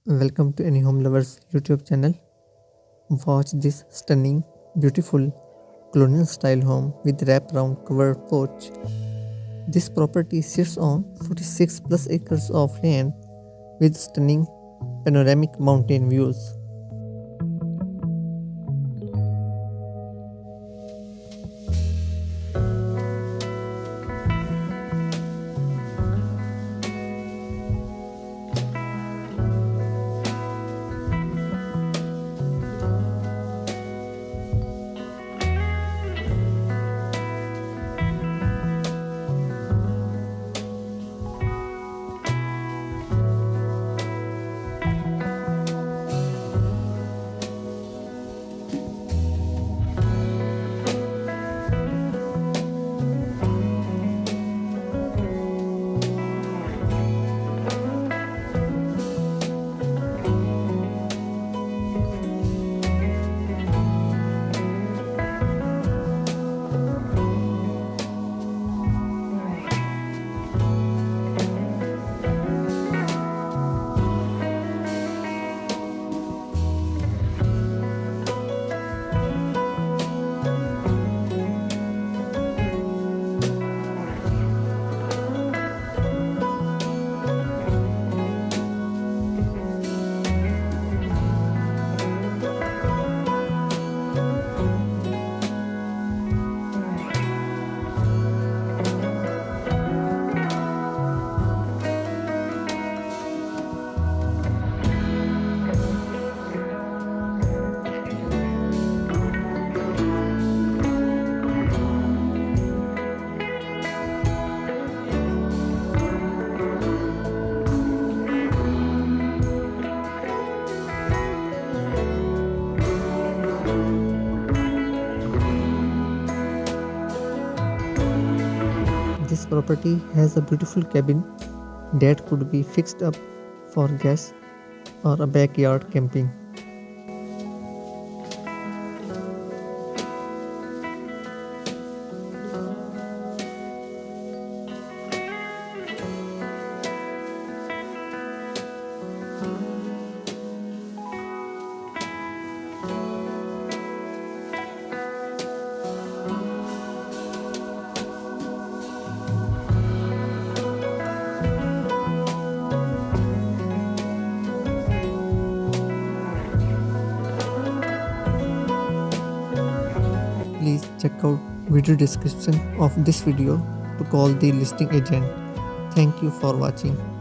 Welcome to Any Home Lovers YouTube channel. Watch this stunning, beautiful colonial style home with wraparound covered porch. This property sits on 46 plus acres of land with stunning panoramic mountain views. This property has a beautiful cabin that could be fixed up for guests or a backyard camping. Please check out video description of this video to call the listing agent. Thank you for watching.